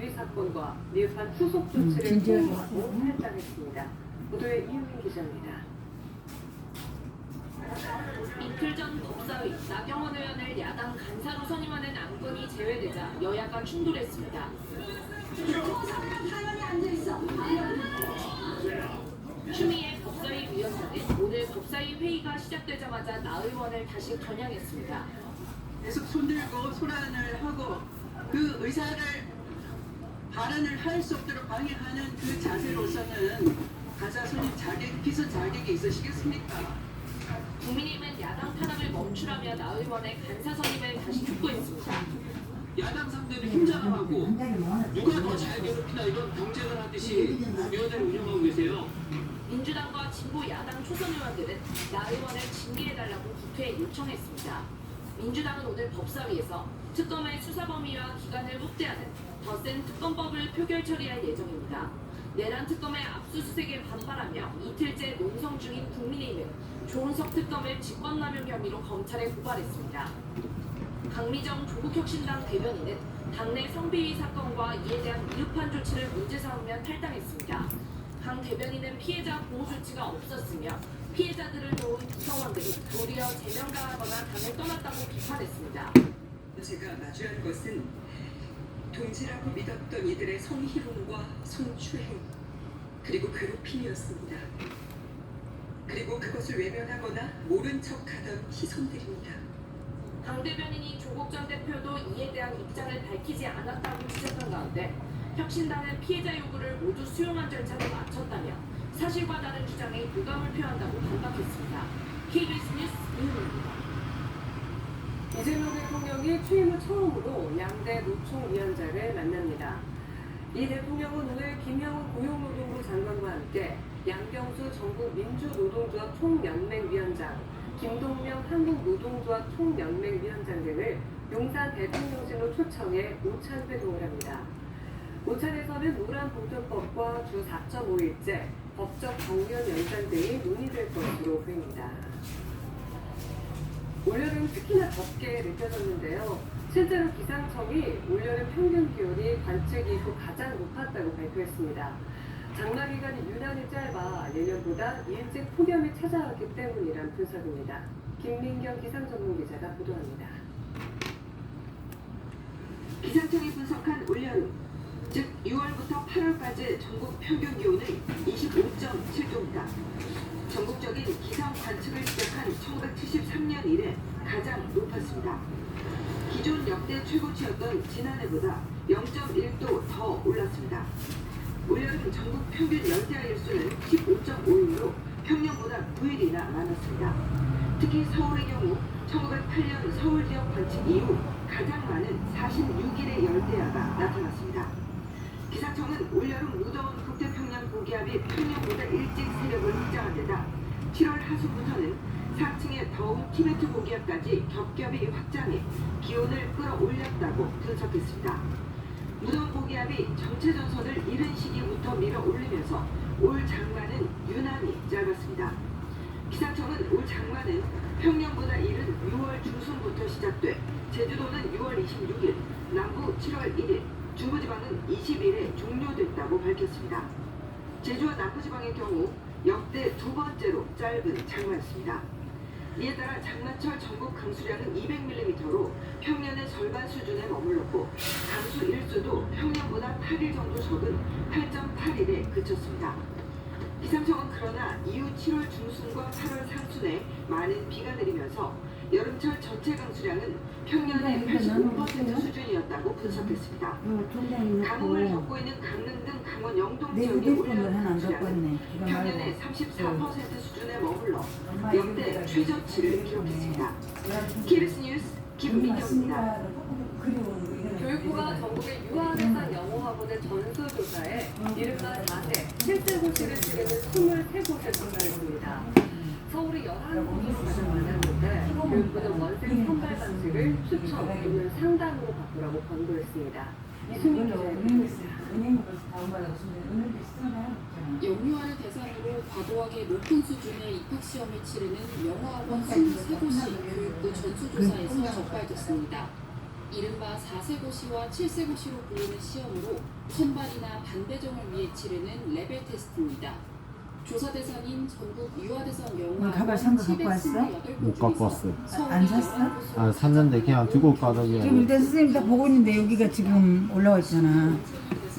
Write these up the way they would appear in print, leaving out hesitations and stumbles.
이 사건과 미흡한 후속 조치를 통보하고 탈당했습니다. 보도의 이유민 기자입니다. 이틀 전 법사위 나경원 의원을 야당 간사로 선임하는 안건이 제외되자 여야가 충돌했습니다. 추미애 법사위 위원장은 오늘 법사위 회의가 시작되자마자 나 의원을 다시 겨냥했습니다. 계속 손들고 소란을 하고 그 의사를 발언을 할 수 없도록 방해하는 그 자세로서는 가자 손님 비선 자격이 있으시겠습니까? 국민의힘은 야당 탄압을 멈추라며 나 의원의 간사 선임을 다시 촉구했습니다. 야당 상대를 힘장하고 누가 더 잘 괴롭히나 이런 경쟁을 하듯이 위원회를 운영하고 계세요. 민주당과 진보 야당 초선 의원들은 나 의원을 징계해달라고 국회에 요청했습니다. 민주당은 오늘 법사위에서 특검의 수사 범위와 기간을 확대하는 더 센 특검법을 표결 처리할 예정입니다. 내란 특검의 압수수색에 반발하며 이틀째 논성 중인 국민의힘은 조은석 특검을 직권남용 혐의로 검찰에 고발했습니다. 강미정 조국혁신당 대변인은 당내 성비위 사건과 이에 대한 미흡한 조치를 문제 삼으며 탈당했습니다. 강 대변인은 피해자 보호 조치가 없었으며 피해자들을 도운 구성원들이 도리어 제명당하거나 당을 떠났다고 비판했습니다. 제가 마주한 것은 동지라고 믿었던 이들의 성희롱과 성추행 그리고 괴롭힘이었습니다. 그리고 그것을 외면하거나 모른 척하던 시선들입니다. 강 대변인이 조국 전 대표도 이에 대한 입장을 밝히지 않았다고 지적한 가운데 혁신당은 피해자 요구를 모두 수용한 절차를 마쳤다며 사실과 다른 주장에 유감을 표한다고 반박했습니다. KBS 뉴스 이은입니다. 이재명 대통령이 취임 후 처음으로 양대 노총위원장을 만납니다. 이 대통령은 오늘 김영우 고용노동부 장관과 함께 양경수 전국민주노동조합 총연맹위원장, 김동명 한국노동조합 총연맹위원장 등을 용산 대통령실로 초청해 오찬 회동을 합니다. 오찬에서는 노란봉투법과 주 4.5일제 법적 정년 연장 등이 논의될 것으로 보입니다. 올여름 특히나 덥게 느껴졌는데요. 실제로 기상청이 올여름 평균 기온이 관측 이후 가장 높았다고 발표했습니다. 장마 기간이 유난히 짧아 예년보다 일찍 폭염이 찾아왔기 때문이란 분석입니다. 김민경 기상전문기자가 보도합니다. 기상청이 분석한 올여름, 즉 6월부터 8월까지 전국 평균 기온은 25.7도입니다. 전국적인 기상 관측을 시작한 1973년 이래 가장 높았습니다. 기존 역대 최고치였던 지난해보다 0.1도 더 올랐습니다. 올여름 전국 평균 열대야 일수는 15.5일로 평년보다 9일이나 많았습니다. 특히 서울의 경우 1908년 서울 지역 관측 이후 가장 많은 46일의 열대야가 나타났습니다. 기상청은 올여름 무더운 북태평양 고기압이 평년보다 일찍 세력을 확장한 데다 7월 하순부터는 4층의 더운 티베트 고기압까지 겹겹이 확장해 기온을 끌어올렸다고 분석했습니다. 무더운 고기압이 전체 전선을 이른 시기부터 밀어 올리면서 올 장마는 유난히 짧았습니다. 기상청은 올 장마는 평년보다 이른 6월 중순부터 시작돼 제주도는 6월 26일, 남부 7월 1일, 중부지방은 20일에 종료됐다고 밝혔습니다. 제주와 남부지방의 경우 역대 두 번째로 짧은 장마였습니다. 이에 따라 장마철 전국 강수량은 200mm로 평년의 절반 수준에 머물렀고 강수 일수도 평년보다 8일 정도 적은 8.8일에 그쳤습니다. 기상청은 그러나 이후 7월 중순과 8월 상순에 많은 비가 내리면서 여름철 전체 강수량은 평년의 85% 수준이었다고 분석했습니다. 가뭄을 겪고 있는 강릉 등 강원 영동 지역의 올여름 강수량은 평년의 34% 수준에 머물러 역대 최저치를 기록했습니다. KBS 뉴스 김민경입니다. 교육부가 전국의 유아대상 영어학원의 전수조사에 이른바 4대 실제고시를 치르는 23곳을 조사했습니다. 서울이 11곳으로 가장 많았는데 교육부는 원생 선발 방식을 추천 또는 상담으로 바꾸라고 권고했습니다. 이수민 기자입니다. 영유아를 대상으로 과도하게 높은 수준의 입학시험을 치르는 영어학원 23곳이 교육부 전수조사에서 적발됐습니다. 이른바 4세고시와 7세고시로 불리는 시험으로 선발이나 반배정을 위해 치르는 레벨 테스트입니다. 조사 대상인 전국 유아대상 영화 가발 산 거 갖고 왔어? 못 갖고 왔어요. 안 샀어? 아 샀는데 그냥 두고 올까 하더니 지금 일단 선생님 다 보고 있는데 여기가 지금 올라와 있잖아.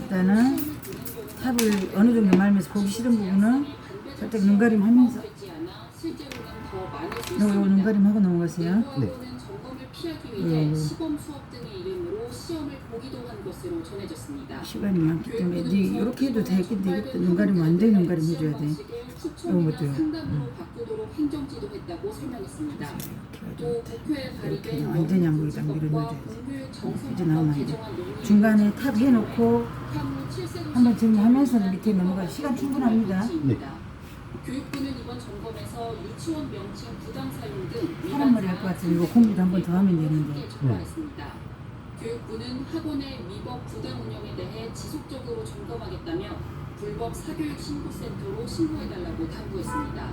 일단은 탑을 어느 정도 말면서 보기 싫은 부분은 살짝 눈가림 하면서 요거 눈가림 하고 넘어가세요. 네. 점검을 피하기 위해 네. 시범 수업 등의 이름으로 시험을 보기도 한 것으로 전해졌습니다. 시간이 많기 때문에 네 이렇게 해도 되겠다. 눈가림 완전히 눈가림 해줘야 돼. 이런 것도요. 상담으로 바꾸도록 행정 지도했다고 설명했습니다. 또 국회에 이렇게 발의된 완전히 안 보이게 딱 밀어넣어줘야 돼. 공교육 이제 정상화법 나오면 안 돼. 개정안 논의 중간에 탑 해놓고 향후 7세고시 한번 정리하면서 밑에 넘어가. 시간 충분합니다. 네. 교육부는 이번 점검에서 유치원 명칭 부당 사용 등 사람 머리 할 것 같으면 이거 공부도 한 번 더 하면 되는데. 적발했습니다. 교육부는 학원의 위법 부당 운영에 대해 지속적으로 점검하겠다며 불법 사교육 신고센터로 신고해달라고 당부했습니다.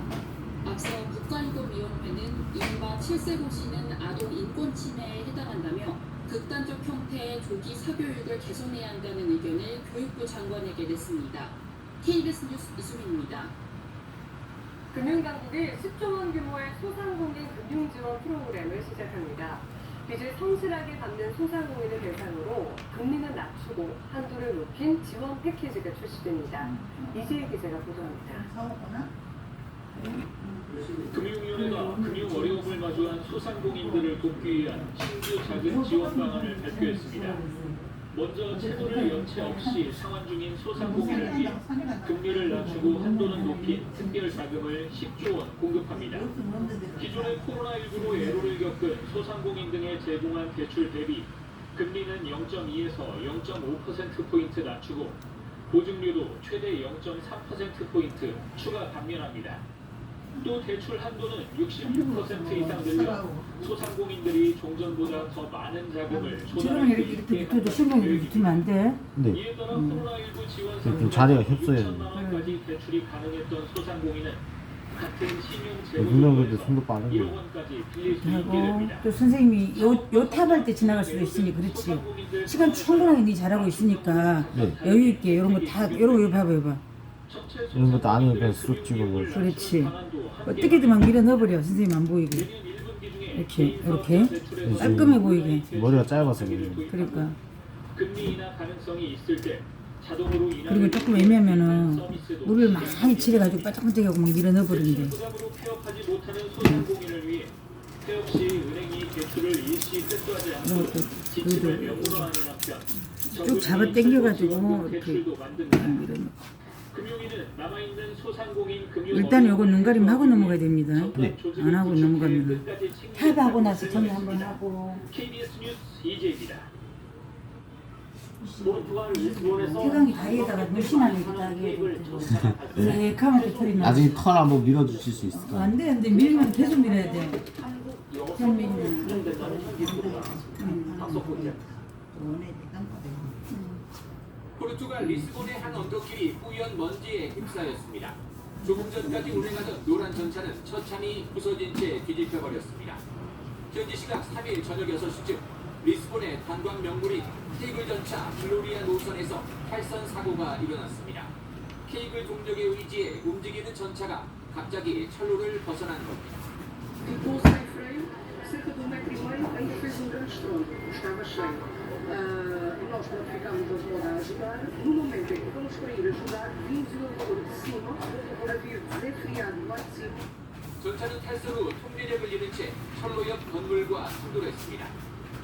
앞서 국가인권위원회는 이른바 7세고시는 아동 인권 침해에 해당한다며 극단적 형태의 조기 사교육을 개선해야 한다는 의견을 교육부 장관에게 냈습니다. KBS 뉴스 이수민입니다. 금융당국이 10조 원 규모의 소상공인 금융지원 프로그램을 시작합니다. 빚을 성실하게 갚는 소상공인을 대상으로 금리는 낮추고 한도를 높인 지원 패키지가 출시됩니다. 이재희 기자가 보도합니다. 금융위원회가 금융 어려움을 마주한 소상공인들을 돕기 위한 신규 자금 지원 방안을 발표했습니다. 먼저 채무를 연체 없이 상환 중인 소상공인을 위해 금리를 낮추고 한도는 높인 특별 자금을 10조 원 공급합니다. 기존의 코로나19로 애로를 겪은 소상공인 등에 제공한 대출 대비 금리는 0.2에서 0.5%포인트 낮추고 보증료도 최대 0.3%포인트 추가 감면합니다. 또 대출 한도는 66% 이상 늘려 소상공인들이 종전보다 더 많은 자금을 지금은 조달할 수 이렇게 있게 붙어도 신경이 붙으면 안 돼. 네. 이에 따라 코로나19 지원 좀 자리가 협소해요. 6천만 원까지 대출이 가능했던 소상공인은 같은 신용 분명 그래도 제도에서 손도 빠른 1억 거. 원까지 빌릴 수 있게 하고 됩니다. 또 선생님이 요 탑할 때 지나갈 수도 있으니 그렇지. 시간 충분하게 네 잘하고 있으니까 네. 여유 있게 이런 거 다 이런 거 봐봐. 이런 것도 아니면 그냥 쑥 찍어버려. 그렇지. 어떻게든 막 밀어 넣어버려. 선생님 안 보이게. 이렇게 깔끔해 보이게. 머리가 짧아서 그래요. 그러니까. 금리 인하 가능성이 있을 때 자동으로 인하 그리고 조금 애매하면은 물을 많이 칠해가지고 바짝바짝하고 막 밀어 넣어버리는데. 부담으로 폐업하지 못하는 소상공인을 위해 폐업 시 은행이 대출을 일시 회수하지 이런 않고 것도 지침을 여기도 명문화하는 한편 쭉 잡아 당겨가지고 이렇게 대출도 만듭니다. 밀어 넣고. 금융위는 남아있는 소상공인 금융 일단 요거 눈가림 하고 넘어가야 됩니다. 네. 안 하고 넘어가면 탑하고 나서 정리 한번 하고. KBS 뉴스 이재입니다. 태강이 다리에다가 물씬하게 이렇게 하게 네, 카마트 털이 나. 나중에 털 한번 밀어주실 수 있을까요? 안 돼, 안 돼. 밀면 계속 밀어야 돼. 계속 밀면. 포르투갈 리스본의 한 언덕길이 뿌연 먼지에 휩싸였습니다. 조금 전까지 운행하던 노란 전차는 처참히 부서진 채 뒤집혀버렸습니다. 현지 시각 3일 저녁 6시쯤 리스본의 관광 명물인 케이블 전차 글로리아 노선에서 탈선 사고가 일어났습니다. 케이블 동력에 의지해 움직이는 전차가 갑자기 철로를 벗어난 겁니다. Ficou sem freio, cerca de 1,5 m, ainda fez grande estrondo. Estava cheio. Nós notificámos a zona a ajudar. No momento em que vamos para ir ajudar, vimos o elevador de cima a vir resfriado lá de cima. 전차는 탈선 후 통제력을 잃은 채 철로 옆 건물과 충돌했습니다.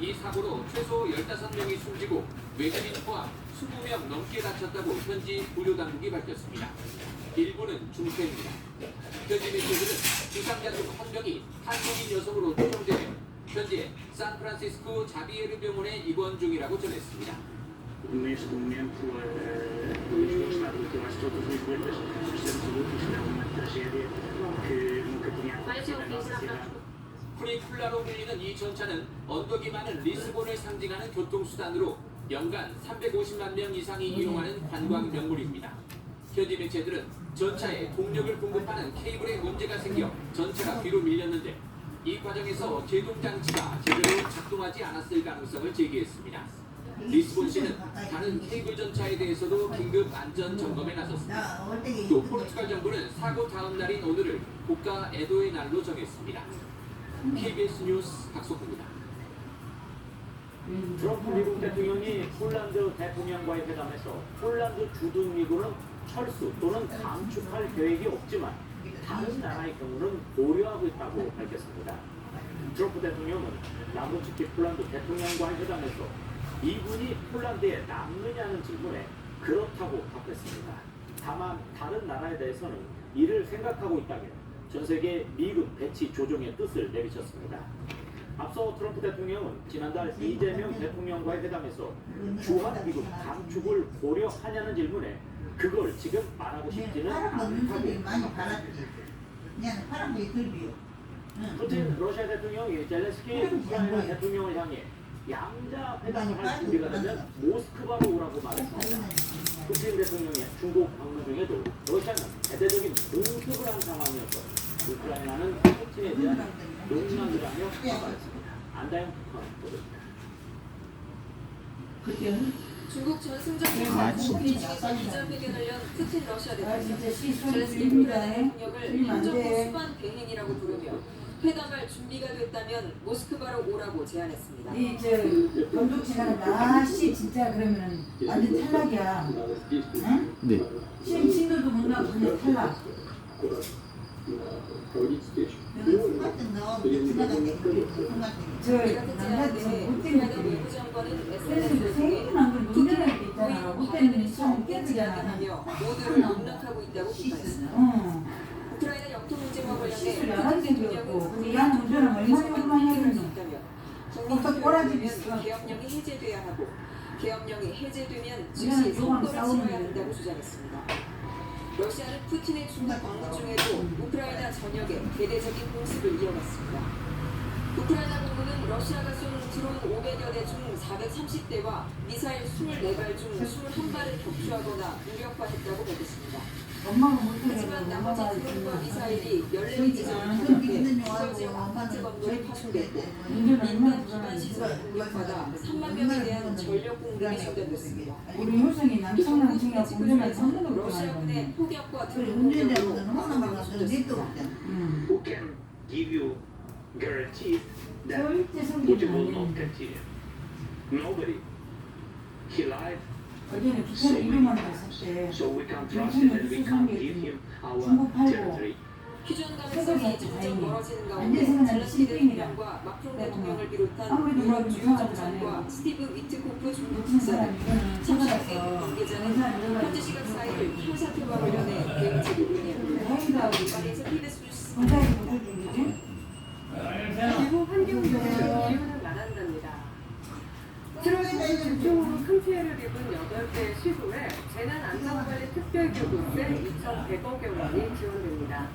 이 사고로 최소 15명이 숨지고 외국인 포함 20명 넘게 다쳤다고 현지 보조당국이 밝혔습니다. 일부는 중태입니다. 현지 매체들은 부상자 중 한 명이 한국인 여성으로 추정되며 현재 샌프란시스코 자비에르 병원에 입원 중이라고 전했습니다. Neste momento, o estado de quase todos os lisboetas estamos adultos, é uma tragédia que nunca tinha acontecido na nossa cidade. 푸니쿨라로 불리는 이 전차는 언덕이 많은 리스본을 상징하는 교통수단으로 연간 350만 명 이상이 이용하는 관광 명물입니다. 현지 매체들은 전차에 동력을 공급하는 케이블에 문제가 생겨 전차가 뒤로 밀렸는데 이 과정에서 제동 장치가 제대로 작동하지 않았을 가능성을 제기했습니다. 리스본시는 다른 케이블 전차에 대해서도 긴급 안전 점검에 나섰습니다. 또 포르투갈 정부는 사고 다음 날인 오늘을 국가 애도의 날로 정했습니다. KBS 뉴스 박석구입니다. 트럼프 미국 대통령이 폴란드 대통령과의 회담에서 폴란드 주둔미군은 철수 또는 감축할 계획이 없지만 다른 나라의 경우는 고려하고 있다고 밝혔습니다. 트럼프 대통령은 나무츠키 폴란드 대통령과의 회담에서 미군이 폴란드에 남느냐는 질문에 그렇다고 답했습니다. 다만 다른 나라에 대해서는 이를 생각하고 있다며 전 세계 미군 배치 조정의 뜻을 내비쳤습니다. 앞서 트럼프 대통령은 지난달 이재명 대통령과의 회담에서 주한미군 감축을 고려하냐는 질문에 그걸 지금 말하고 싶지는 않다고 푸틴 러시아 대통령이 젤렌스키 우크라이나 대통령을 향해 양자 회담을 할 준비가 되면 모스크바로 오라고 말했습니다. 푸틴 대통령의 중국 방문 중에도 러시아는 대대적인 공습을 한 상황이어서 우크라이나는 푸틴에 대한 농락이라며 평가했습니다. 안다영 북한 보도입니다. 중국 전승적 아, 진짜. 베이징에서 기자회견을 연 푸틴 러시아 대통령 진짜 시스템 젤렌스키 일입니다. 우크라이나 대통령을 일이면 안 행정부 돼. 수반 대행이라고 부르며 회담할 준비가 됐다면 모스크바로 오라고 제안했습니다. 이제 감독 지나는 날씨 진짜 그러면은 완전 탈락이야. 응? 네. 신도도 못 나고 그냥 탈락. 저 이렇게 남자들 제안에 못 우크라이나 때는 외무장관은 그래서 SNS를 통해 생각난 걸 푸틴은 문제가 있잖아. 고위 못 때는 발언을 참 쉽게 깨지잖아. 제안하며 모두를 농락하고 있다고 비판했습니다. 어. 우크라이나 영토 문제법을 향해 시술 푸틴 야간 대통령은 생겼고 근데 우리 야는 운전을 얼마나 많이 할 수 하느냐. 있다며 또 꼬라지 국민투표를 비슷해. 하면 계엄령이 해제돼야 하고 계엄령이 해제되면 우리는 즉시 요구하면 선거를 싸우는 치러야 한다고 주장했습니다. 러시아는 푸틴의 중국 방문 중에도 우크라이나 전역에 대대적인 공습을 이어갔습니다. 우크라이나 공군은 러시아가 쏜 드론 500여 대 중 430대와 미사일 24발 중 21발을 격추하거나 무력화했다고 밝혔습니다. 엄마가 못 하지만 나머지 드론과 미사일이 14개 지점을 공격해 부서진 아파트 건물이 파손됐고 민간 기반 시설 공격받아 3만 명에 대한 전력 공급이 중단됐습니다. 우리 효성이 남청랑 챙겨 공전할 중국은 러시아군의 포격과 드론 공격으로 화성을 쏟았습니다. Who can give you guarantee that 절대 Putin will 성기는 not continue? Nobody. He lied, 어제는 기차를 이름만 봤을 때 so we can't trust him and we can't give him our 중국 팔고 territory. 휴전 가능성이 점점 멀어지는 가운데 완전 생각나는 젤렌스키 실패입니다. 대통령과 마크롱 대통령을 비롯한 아무래도 유럽 그런 주요 생각을 안 정상과 해요. 스티브 위트코프 중국 무슨 사람 특사는 이거는 참석한 찾아가서 관계자는 현지 시각 4일 형사퇴과 관련해 대응책을 논의합니다. 다행이다. 파리에서 TBS 뉴스 공사에 못 해주지? 그리고 환경부는 기후는 말한답니다. 7월에 집중으로 큰 피해를 입은 8개 시도에 재난안전관리 특별교부세 2,100억여 원이 지원됩니다.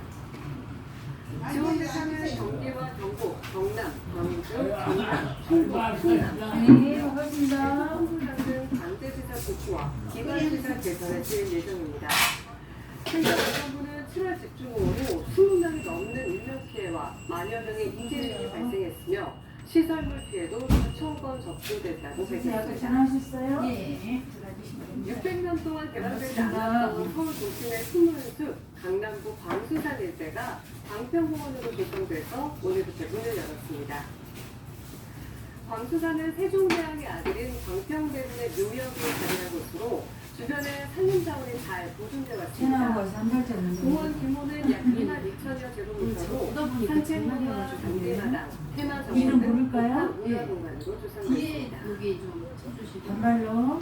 지원 대상은 경기와 경북, 경남, 광주, 전남, 충북, 충남, 네, 반갑습니다. 성남 등 강제시설 복구와 기반시설 개선에 쓰일 예정입니다. 행정안전부는 7월 집중호우로 20명이 넘는 인명피해와 만여 명의 인재능이 발생했으며 시설물 피해도 수천 건 접수됐다고 아까 밝혔습니다. 전화하셨어요? 네. 600년 동안 개방되지 않았던 서울 도심의 숨은숲, 강남구 광수산 일대가 방평공원으로 조성돼서 오늘부터 문을 열었습니다. 광수산은 세종대왕의 아들인 광평대군의 묘역이 자리한 곳으로 주변에 산림자원이 잘 보존되어 전화한 왔습니다. 거에서 한 발짝 넘는 공원 규모는 약 2만 2천여 제곱미터로 산책로와 단계마당, 해마정원 이름 등 모를까요? 복합 문화공간으로 조성됐습니다. 단발로.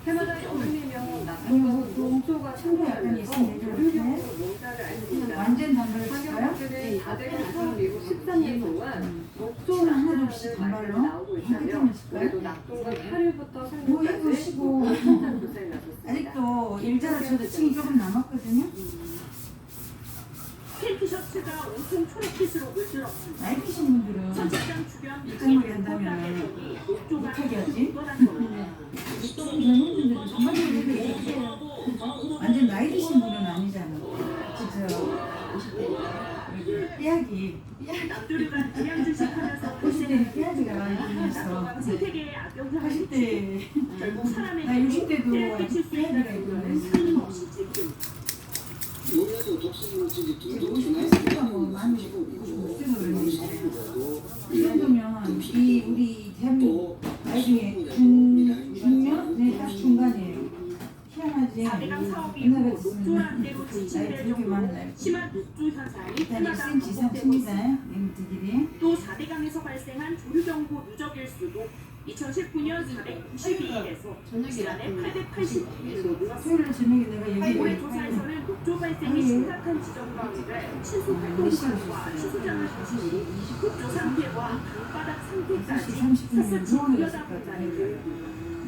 해마다 여름이면 나쁜 농조가 창고하면서 유류경으로 농사를 앓습니다. 완전 단발로 칠까요? 환경부는 다대가 처음 이후 13년 동안 목조 낙하라는 말이 나오고 있다며 올해도 낙동과 하류부터 뭐 상류까지 이거 쉬고. 생산 조사에 나섰습니다. 아직도 일자로 쳐도 층이 조금 남았거든요. 핑크 셔츠가 온통 초록빛으로 물들었습니다. 나이키신 분들은 선착장 주변 일정머리 한다면 못하게 하지. 좀 젊은 분들은 정말 이렇게 완전 나이 드신 분은 아니잖아. 진짜 삐약이 남들과 해야지가 있거든. 끊임없이 제기됩니다. 뭐 많이 쓰고 그러는데 이 정도면 이 우리 대한민국 나중에 중년? 네, 딱 중간이에요. 희한하지. 4대강 사업이 이 나라 이후 녹조란대로 나이 진출될 되게 많은 정도로 날. 심한 녹조 현상이 일단 해마다 1cm 이상 반복되고 칩니다. 있습니다. 엠트들이. 또 4대강에서 발생한 조류경보 누적일 수도 2019년 492일에서 지난해 882일로 늘었습니다. 토요일 저녁에 내가 올해 여기 조사에서는 녹조 발생이 심각한 지점 가운데 친수 활동가와 추수장을 중심으로 녹조 상태와 강바닥 상태까지 30분이면 샅샅이 누워있을 것 들여다본다는 등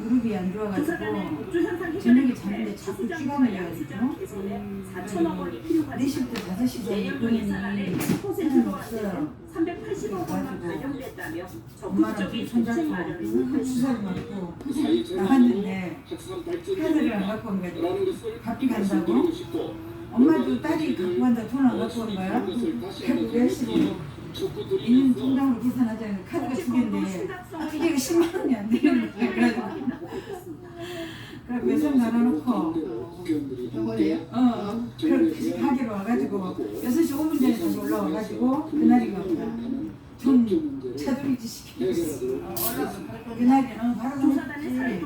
무릎이 안 좋아가지고 조사단은 녹조 현상 저녁에 해결을 자는데 위해 자꾸 추수장과 쥐가 양수장 물려가지고 개선에 4천억 원이 필요하지만 4시부터 5시 사이 내년도 예산안에 10%도 안 되는 380억 원만 반영됐다며 엄마랑 적극적인 둘 정책 손잡고 마련을 주사를 맞고 나갔는데 카드를 안 갖고 온 거지. 값이 간다고? 엄마도 딸이 갖고 간다고 돈 안 갖고 온 거야? 그래서 우리 아씨고 있는 통장으로 계산하자는 카드가 두 개인데 그게 10만 원이 안 되는 거야. 그래가지고 그래 외상 나눠놓고 그렇게 가게로 와가지고 6시 5분 전에 다시 올라와가지고 그날이가 돈 차돌이지 시켜줬어. 그날이 바로 조사단은 나왔지. 4일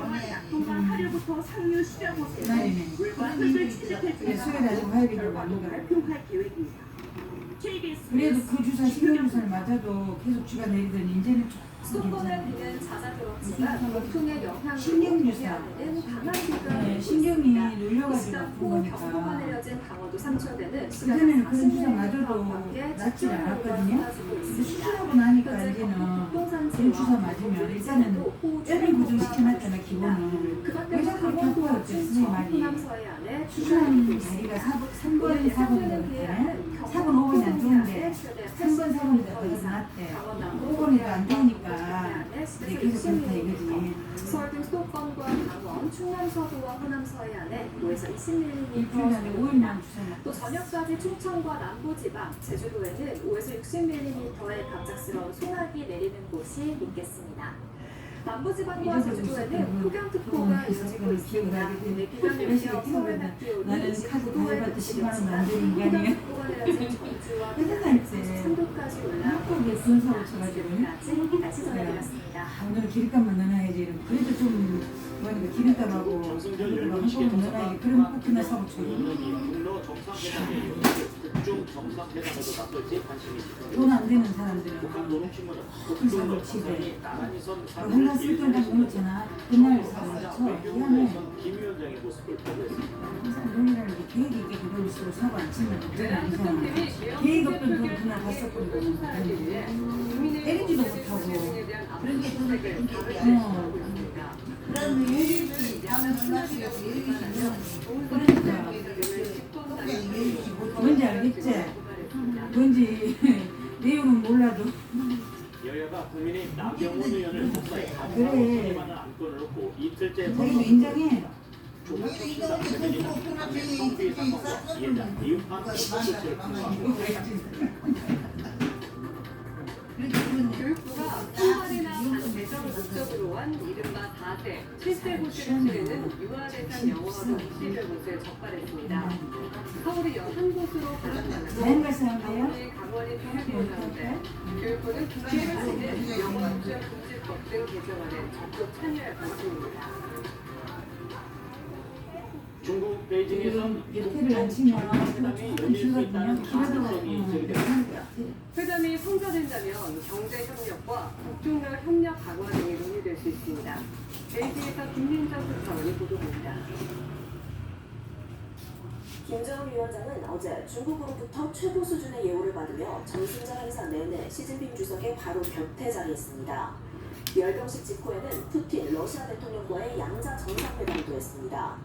동안 하루부터 상류 시려보세요. 그날이네. 물과 흙을 채집해 그래 주는 수요일 아침 화요일에 결과도 가는 거야. 발표할 계획입니다. KBS 그래도 그 주사 신경 주사를 맞아도 계속 쥐가 내리더니 이제는 조금 괜찮아. 수도권에는 잦아들었지만 보통의 영향으로 신경주사. 대하는 강한 비가 네, 내리고 신경이 있습니다. 눌려가지고 시간 아픈 후 경보가 거니까. 내려진 강원도 삼천대는 그전에는 그런 주사 맞아도 낫지 않았거든요. 근데 수술하고 나니까 이제는 그런 주사 맞으면 일단은 뼈를 고정시켜놨잖아 기본은. 왜 자꾸 이렇게 갖고 왔지 선생님 말이. 수술한 다리가 3번, 4번이거든요. 4번, 5번이 안 좋은데 3번, 4번이 더 낫대. 5번이 안 좋으니까 이제 계속 그렇다 이거지. 서울 등 수도권과 강원, 충남 서부와 호남 서해안에 5에서 20mm 일주일 안에 5일만 주사 맞고. 또 저녁까지 충청과 남부지방, 제주도에는 5에서 60mm의 갑작스러운 소나기 내리는 곳이 있겠습니다. 남부지방과 제주도에는 폭염특보가 이어지고 있습니다. 비강력이어 서울 낮 기온이 나는 카드 다 29도에 해봤자 10만 원도 안 되는 인간이야. 폭염특보가 내려진 전주와 회사 날 때 3도까지 올라 한국에 군사로 쳐가지고 날씨 전해드렸습니다. 오늘 기름값만 넣어놔야지. 이러면 그래도 좀 뭐니까 기름값하고 한국은 넣어놔야지. 그러면 꼭 그날 사고 쳐. 국로 정상회담에 국중 정상회담에도 나설지 관심이 있습니다. 돈 안 되는 사람들은 북한 노동신문은 군사로 북중로 치대. 정상이 나란히선 한나 쓸 때는 딱 넣어놓잖아. 그날 사고 쳐. 미안해. 김 위원장의 모습을 보도했습니다. 항상 돈이라는 게 계획 있게 그런 식으로 사고 안 치면 그건 아니잖아. 계획 없던 돈 그날 다 썼거든. 때리지도 못하고. 그런 게 돈을 그러면 얘기지. 나는 플라스가 그러니까. 뭔지 알겠지? 뭔지 내용은 몰라도. 여야가 국민의 나경원 의원을 목사에 그래. 가중하는 안건을 놓고 이틀째 자기도 인정해. 조국혁신당 대변인은 당내 성비의 사건과 이해자 이웃판 공동체를 통과하고 교육부가 총괄이나 반대적 목적으로 한 이른바 4세, 7세 고시를 치르는 유아대상 영어학원 21곳을 적발했습니다. 서울이 11곳으로 자연 발생한대요? 강원이 평균 가운데 교육부는 기반에 영어 학점 금지법 등 개정안에 적극 참여할 방침입니다. 중국 베이징에선 옆에를 안 치면 회담이 열릴 수 있다는 가능성이 제기됩니다. 회담이 성사된다면 경제협력과 국중간 협력 강화 등이 논의될 수 있습니다. 베이징에서 김민정 특파원이 보도합니다. 김정은 위원장은 어제 중국으로부터 최고 수준의 예우를 받으며 정승절 행사 내내 시진핑 주석의 바로 곁에 자리했습니다. 열병식 직후에는 푸틴 러시아 대통령과의 양자 정상회담도 했습니다.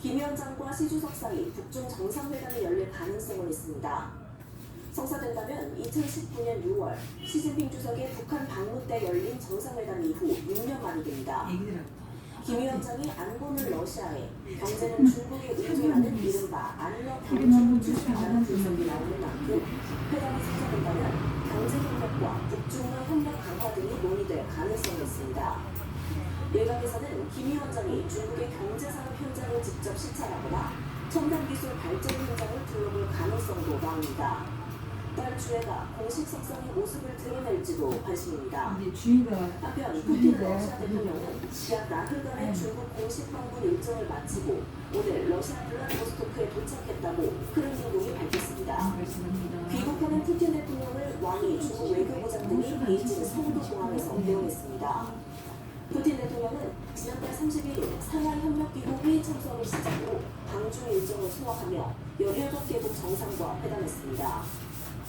김 위원장과 시 주석 사이 북중 정상회담이 열릴 가능성은 있습니다. 성사된다면 2019년 6월 시진핑 주석의 북한 방문 때 열린 정상회담 이후 6년 만이 됩니다. 김 위원장이 안보는 러시아에, 경제는 중국에 의존하는 이른바 안러 경쟁 추진하는 분석이 나오는 만큼 회담이 성사된다면 경제협력과 북중러 협력 강화 등이 논의될 가능성이 있습니다. 일각에서는 김 위원장이 중국의 경제산업 현장을 직접 시찰하거나 첨단기술 발전 현장을 둘러볼 가능성도 나옵니다. 딸 주회가 공식 석상의 모습을 드러낼지도 관심입니다. 이제 주의가 한편 푸틴 러시아 대통령은 약 나흘간의 중국 공식 방문 일정을 마치고 오늘 러시아 블라디보스토크에 도착했다고 크렘린궁이 밝혔습니다. 귀국하는 푸틴 대통령을 왕이 중국 외교부장 등이 베이징 성도공항에서 배웅했습니다. 푸틴 대통령은 지난달 31일 상하이협력기구 회의 참석을 시작으로 방중 일정을 소화하며 17개국 정상과 회담했습니다.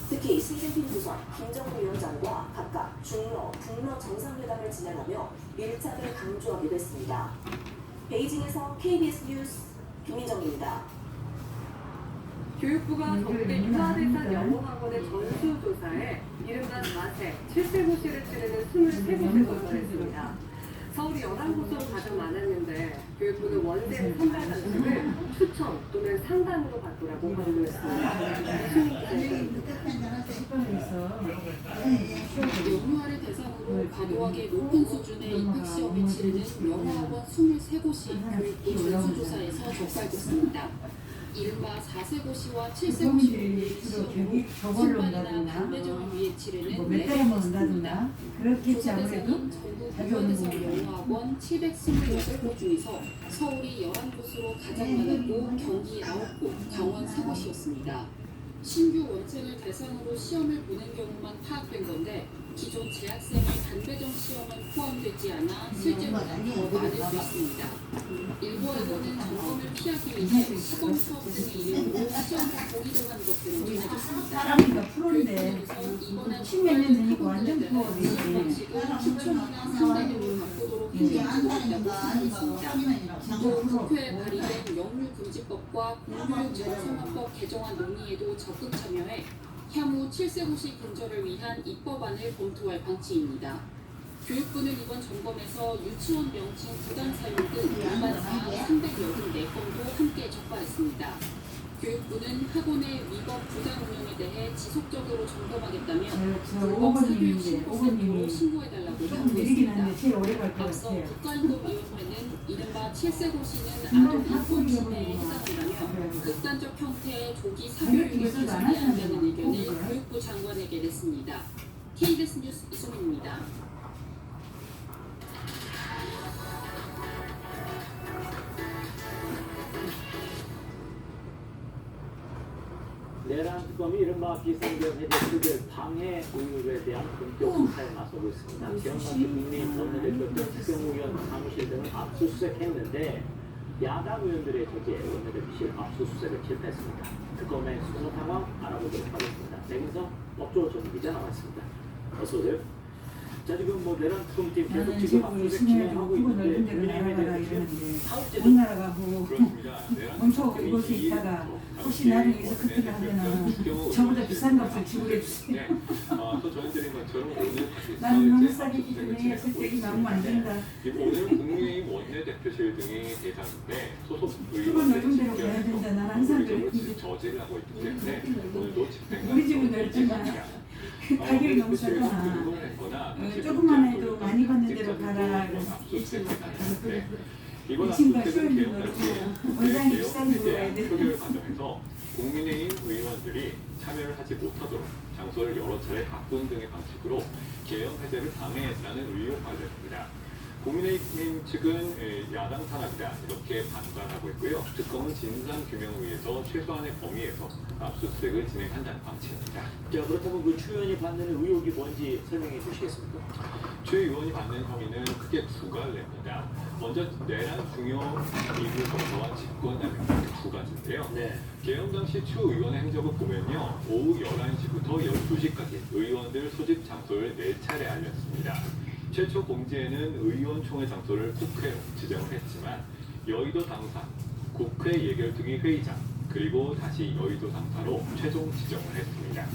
특히 시진핑 주석, 김정은 위원장과 각각 중러, 북러 정상회담을 진행하며 밀착을 강조하기도 했습니다. 베이징에서 KBS 뉴스 김민정입니다. 교육부가 전국의 유아대상 영어학원의 전수조사에 이른바 4세, 7세고시를 치르는 23곳을 거절했습니다. 서울이 11곳으로 가장 많았는데 교육부는 원생 선발 단식을 추천 또는 상담으로 바꾸라고 권고했습니다. 이수민 기자입니다. 영유아를 대상으로 과도하게 높은 수준의 입학시험을 치르는 영어학원 23곳이 교육부 전수조사에서 적발됐습니다. 이른바 4세고시와 7세고시 시험으로 신반이나 반배정을 위해 치르는 몇 달에 온다든가 그렇겠지 조사 아무래도 대상인 전국 유아대상 영어학원 728곳 중에서 서울이 11곳으로 가장 많았고 경기 9곳, 강원 3곳이었습니다. 신규 원생을 대상으로 시험을 보는 경우만 파악된 건데 기존 재학생의 반배정 시험은 포함되지 않아 실제로는 더 많을 수 있습니다. 일부 학원은 점검을 피하기 위해 시범 수업 등의 이름으로 시험을 보기도 한 것으로 전해졌습니다. 사람이가 프로인데 이번엔 십몇 년 되니까 완전 프로이지. 방식을 추천이나 상담으로 바꾸도록 행정하고 있다고 밝혔습니다. 또 국회에 발의된 영유금지법과 공교육 정성화법 개정안 논의에도 적극 참여해 향후 7세고시 근절을 위한 입법안을 검토할 방침입니다. 교육부는 이번 점검에서 유치원 명칭 부당 사용 등 위반 사항 384건도 함께 적발했습니다. 교육부는 학원의 위법 부당 운영에 대해 지속적으로 점검하겠다며 불법 사교육 신고센터로 신고해달라고 당부했습니다. 앞서 국가인권위원회는 이른바 7세고시는 아동 학원 침해에 해당한다며 극단적 형태의 조기 사교육을 기술해야 한다는 의견을 교육부 장관에게 냈습니다. KBS 뉴스 이소민입니다. 내란 특검이 이른바 비상경 해제 특별 방해 의혹에 대한 본격 수사에 나서고 있습니다. 김영삼 국민의힘 원내대표 특경 의원 사무실 등을 압수수색했는데 야당 의원들의 저지에 원내대표실 압수수색을 실패했습니다. 특검의 수사 상황 알아보도록 하겠습니다. 내근서 법조 전기자 나왔습니다. 어서 오세요. 자, 지금 뭐 내란 특검팀 계속 지금 압수수색 진행하고 있는데 국민의힘에 대해서 사업제도 우리나라가 뭐 멈춰 이곳에 있다가 혹시 나중에서 그렇게 하면은 저보다 비싼 값을 지불해 주세요. 또 전해드린 것처럼 오늘 나는 너무 싸게 기준에 설득이 나오면 안 된다. 오늘 국민의힘 원내대표실 등이 대상인데 소속 그건 요즘 대로 해야 된다. 난 항상 그렇게 저지를 하고 있기 때문에 오늘도 집행 우리 집은 넓지만 가격이 너무 싸구나. 조금만 해도 많이 받는 대로 가라. 이번 압수수색은 개헌 당시 개헌에 대한 표결 과정에서 국민의힘 의원들이 참여를 하지 못하도록 장소를 여러 차례 바꾼 등의 방식으로 개헌 해제를 방해했다는 의혹 관련입니다. 국민의힘 측은 야당 탄압이다 이렇게 반발하고 있고요. 특검은 진상규명을 위해서 최소한의 범위에서 압수수색을 진행한다는 방침입니다. 자, 그렇다면 그 추 의원이 받는 의혹이 뭔지 설명해 주시겠습니까? 최 의원이 받는 혐의는 크게 두 갈래입니다. 먼저 내란 중요 이후 검사와 직권남용 두 가지인데요. 네. 개헌 당시 추 의원의 행적을 보면요. 오후 11시부터 12시까지 의원들 소집 장소를 4차례 알렸습니다. 최초 공지에는 의원총회 장소를 국회로 지정을 했지만 여의도 당사, 국회 예결특위 회의장, 그리고 다시 여의도 당사로 최종 지정을 했습니다.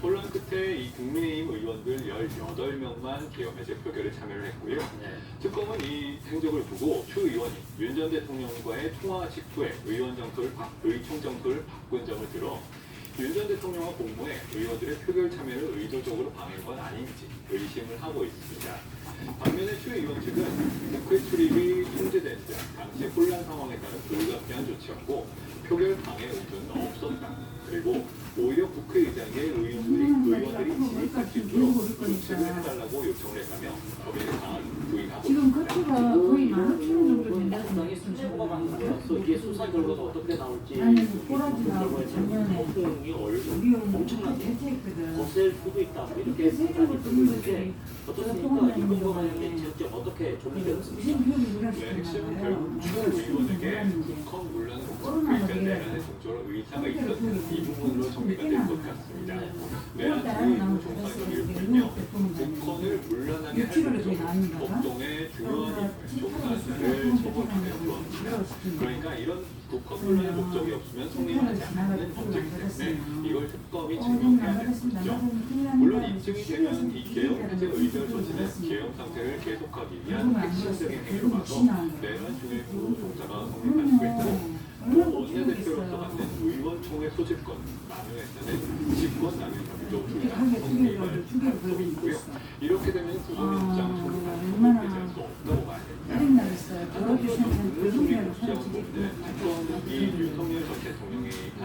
혼란 끝에 이 국민의힘 의원들 18명만 개헌 해제 표결에 참여를 했고요. 네. 특검은 이 행적을 두고 추 의원이 윤 전 대통령과의 통화 직후에 의총 장소를 바꾼 점을 들어 윤 전 대통령과 공모해 의원들의 표결 참여를 의도적으로 방해한 건 아닌지 의심을 하고 있습니다. 반면에 추 의원 측은 국회 출입이 통제된 등 당시 혼란 상황에 따른 불가피한 조치였고 표결 방해 의도는 없었다. 그리고 오히려 국회의장에 의원들이 진입할 수 있도록 조치를 해달라고 요청을 했다며 법에 강한 부인하고 지금 거치가 거의 15,000원 정도 된다. 당이 수뇌부가 만들어서 이게 수사 결과가 어떻게 나올지 나는 꼬라지 나오고 작년에 폭풍이 미용 엄청나게 대체했거든. 거셀 수도 있다 뭐 이렇게 생각이 드는데 어떻습니까? 이건과 관련된 직접 어떻게 정리되었습니까? 네, 핵심은 결국 추 의원에게 북한 문란 의견 내란의 종조로 의사가 있었던 이 부분으로 정리가 될 것 같습니다. 내란 주의 종사기를 풀며 북한을 문란하게 할 목적, 법동의 중요한 인물, 종사자를 처벌하는 조합입니다. 그러니까 이런 북한 문란의 목적이 없으면 성립하지 않는 법칙이기 때문에 이걸 특검이 증명해야 되는 거죠. 물론 입증이 되면 이 개혁 해제 의결 조치는 개혁 상태를 계속하기 위한 핵심적인 행위로 봐서 내란 중일부 종사가 성립할 수 있고 또 원내대표로서 갖는 의원총회 소집권 남용했다는 직권남용 혐의도 성립할 수 있고요. 이렇게 되면 부정입장 청구가 되지 수 없다고 봐야 됩니다. 윤석열 이 윤석열 전 대통령이 한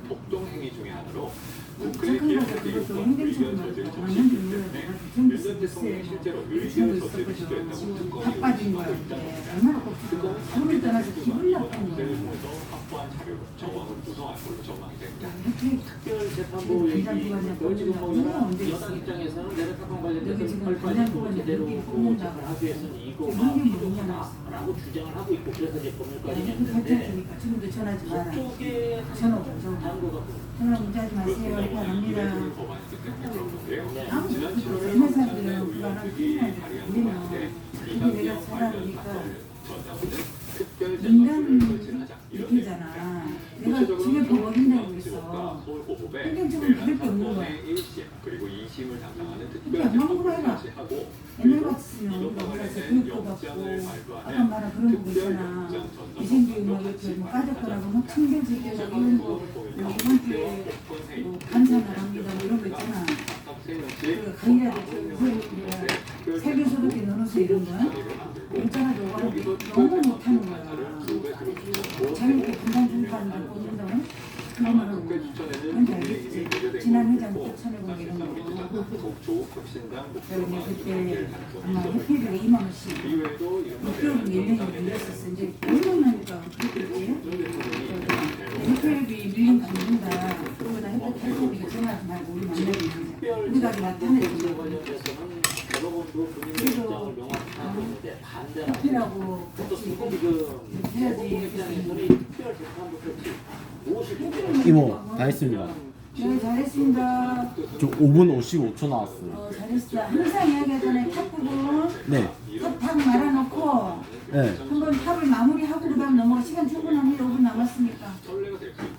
폭동행위 중에 하나로 국회 개혁에 의견 저지를 정치했기 때문에 윤 전 대통령이 실제로 의견 저지를 시도했다고 특검이 의심하고 있다는 겁니다. 특검은 상대 대표가 이번 공세를 통해서 확보한 자료로 정황을 구성할 걸로 전망이 됩니다. 특별재판부 얘기 지금 뭐 여당 입장에서는 내란사건 관련돼서 빨리빨리 제대로 그 재판을 하기 위해서는 이거가 필요하다라고 주장을 하고 있고 그래서 이제 법률까지 냈는데 지금도 전화하지 마라. 그쪽에 전화 오죠. 당구가 전화 문자하지 마세요. 이렇게 합니다. 법안이기 때문에 그런 건데요. 아무튼 지난 7월에 회사들은 검찰의 의원들이 발의한 법안인데 이낙연 관련 사건을 전담하는 특별재판부를 설치하자 이런 이렇게잖아. 내가 구체적으로 집에 버린다고 서울지법과 했어. 서울고법에 행정적으로 받을 게 없는 거야. 내란사건의 1심 그리고 2심을 담당하는 그러니까 특별재판부를 해라. 설치하고 옛날 그리고 같으면 이것 우리가 몰라서 관련된 교육도 받고 영장을 아까 발부하는 말한 그런 거 있잖아. 특별영장 위생교육 뭐 전담법도 이렇게 같이 뭐 빠졌거라고 막 발의하자. 청결제교라고 이런 거 이번 주에 뭐 감사 나갑니다 뭐 이런 거 있잖아. 그 강의라도 그 세계소득에 넣어서 이런 거야. 있잖아 저거 너무 못하는 거야. 자기한테 분단 주니까 뽑는다고 그러면은 뭔지 알겠지. 지난 회장 쫓아내고 이런 거. 그리고 그때 아마 회피비가 2만 원씩 6개월 1년이 밀렸었어. 이제 1년 나니까 그랬겠지. 회피비 밀린 거 밀린다. 그러다 회피비가 전화하지 말고 우리 만나면 우리가 나타내는 거. 여러분도 본인의 입장을 명확히 하고 있는데 반대라고 회피라고 어떻습니까? 지금 대부분 입장에서는 이 특별재판부 설치 무엇이 이모 다 했습니다. 네 잘했습니다. 저 5분 55초 나왔어요. 잘했어. 항상 이야기하잖아요. 탑 부분 네. 탑 말아놓고 네. 한번 탑을 마무리하고 그다음 넘어가. 시간 충분합니다. 5분 남았으니까. 선례가 될 수 있다.